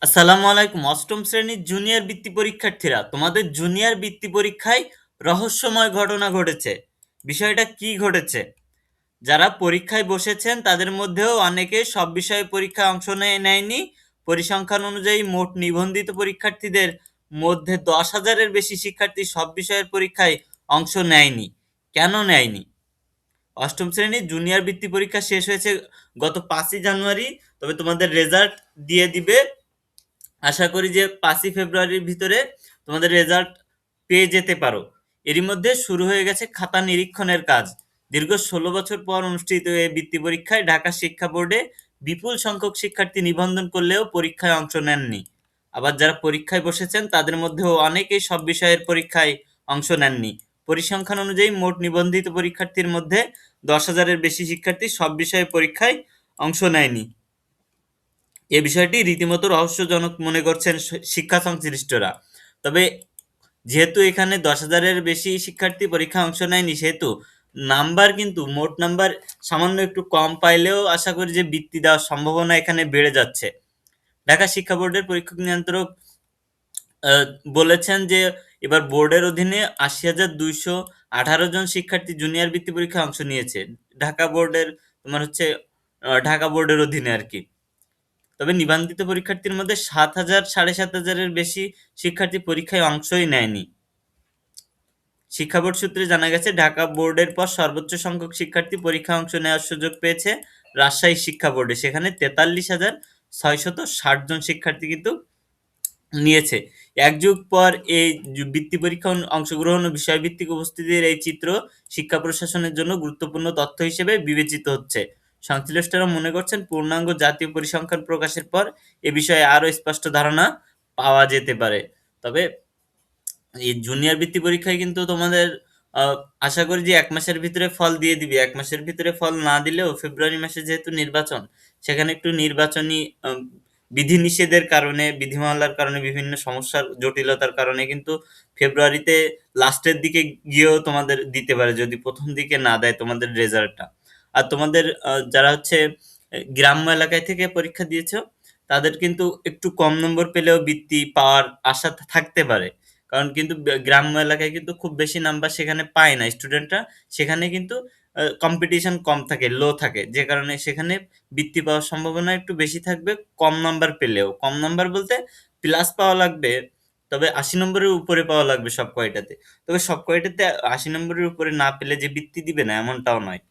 আসসালামু আলাইকুম। অষ্টম শ্রেণীর জুনিয়র বৃত্তি পরীক্ষার্থীরা, তোমাদের জুনিয়র বৃত্তি পরীক্ষায় রহস্যময় ঘটনা ঘটেছে। বিষয়টা কি ঘটেছে? যারা পরীক্ষায় বসেছেন তাদের মধ্যেও অনেকে সব বিষয়ে পরীক্ষায় অংশ নেয়নি। পরিসংখ্যান অনুযায়ী মোট নিবন্ধিত পরীক্ষার্থীদের মধ্যে 10,000-এর বেশি শিক্ষার্থী সব বিষয়ের পরীক্ষায় অংশ নেয়নি। কেন নেয়নি? অষ্টম শ্রেণীর জুনিয়র বৃত্তি পরীক্ষা শেষ হয়েছে গত 5ই জানুয়ারি। তবে তোমাদের রেজাল্ট দিয়ে দিবে, আশা করি যে 5ই ফেব্রুয়ারির ভিতরে তোমাদের রেজাল্ট পেয়ে যেতে পারো। এরই মধ্যে শুরু হয়ে গেছে খাতা নিরীক্ষণের কাজ। দীর্ঘ 16 বছর পর অনুষ্ঠিত এই বৃত্তি পরীক্ষায় ঢাকা শিক্ষা বোর্ডে বিপুল সংখ্যক শিক্ষার্থী নিবন্ধন করলেও পরীক্ষায় অংশ নেননি। আবার যারা পরীক্ষায় বসেছেন তাদের মধ্যেও অনেকেই সব বিষয়ের পরীক্ষায় অংশ নেননি। পরিসংখ্যান অনুযায়ী মোট নিবন্ধিত পরীক্ষার্থীর মধ্যে 10,000-এর বেশি শিক্ষার্থী সব বিষয়ে পরীক্ষায় অংশ নেয়নি। এ বিষয়টি রীতিমতো রহস্যজনক মনে করছেন শিক্ষা সংশ্লিষ্টরা। তবে যেহেতু এখানে 10,000-এর বেশি শিক্ষার্থী পরীক্ষায় অংশ নেয়নি, সেহেতু নাম্বার কিন্তু মোট নাম্বার সামান্য একটু কম পাইলেও আশা করি যে বৃত্তি দেওয়ার সম্ভাবনা এখানে বেড়ে যাচ্ছে। ঢাকা শিক্ষা বোর্ডের পরীক্ষক নিয়ন্ত্রক আহ, বলেছেন যে এবার বোর্ডের অধীনে 80,218 জন শিক্ষার্থী জুনিয়র বৃত্তি পরীক্ষায় অংশ নিয়েছে। ঢাকা বোর্ডের তোমার হচ্ছে ঢাকা বোর্ডের অধীনে আর কি। তবে নিবন্ধিত পরীক্ষার্থীর মধ্যে 7,000 7,500-এর বেশি শিক্ষার্থী পরীক্ষায় অংশই নেয়নি। শিক্ষা বোর্ড সূত্রে জানা গেছে, ঢাকা বোর্ডের পর সর্বোচ্চ সংখ্যক শিক্ষার্থী পরীক্ষায় অংশ নেওয়ার সুযোগ পেয়েছে রাজশাহী শিক্ষা বোর্ডে। সেখানে 43,660 জন শিক্ষার্থী কিন্তু নিয়েছে। এক যুগ পর এই বৃত্তি পরীক্ষায় অংশগ্রহণ ও বিষয়ভিত্তিক উপস্থিতির এই চিত্র শিক্ষা প্রশাসনের জন্য গুরুত্বপূর্ণ তথ্য হিসেবে বিবেচিত হচ্ছে। সংশ্লিষ্টরা মনে করছেন, পূর্ণাঙ্গ জাতীয় পরিসংখ্যান প্রকাশের পর এ বিষয়ে আরও স্পষ্ট ধারণা পাওয়া যেতে পারে। তবে এই জুনিয়র বৃত্তি পরীক্ষায় কিন্তু তোমাদের আহ, আশা করি যে 1 মাসের ভিতরে ফল দিয়ে দিবে। 1 মাসের ভিতরে ফল না দিলেও ফেব্রুয়ারি মাসে যেহেতু নির্বাচন, সেখানে একটু নির্বাচনী বিধিনিষেধের কারণে, বিধিমালার কারণে, বিভিন্ন সমস্যার জটিলতার কারণে কিন্তু ফেব্রুয়ারিতে লাস্টের দিকে গিয়েও তোমাদের দিতে পারে, যদি প্রথম দিকে না দেয় তোমাদের রেজাল্টটা। আর তোমাদের যারা হচ্ছে গ্রাম্য এলাকায় থেকে পরীক্ষা দিয়েছো, তাদের কিন্তু একটু কম নম্বর পেলেও বৃত্তি পাওয়ার আশা থাকতে পারে। কারণ কিন্তু গ্রাম্য এলাকায় কিন্তু খুব বেশি নাম্বার সেখানে পায় না স্টুডেন্টরা। সেখানে কিন্তু কম্পিটিশন কম থাকে, লো থাকে, যে কারণে সেখানে বৃত্তি পাওয়ার সম্ভাবনা একটু বেশি থাকবে। কম নাম্বার পেলেও, কম নাম্বার বলতে প্লাস পাওয়া লাগবে, তবে 80 নম্বরের উপরে পাওয়া লাগবে সব কয়টাতে। তবে সব কয়টাতে 80 নম্বরের উপরে না পেলে যে বৃত্তি দিবে না, এমনটাও নয়।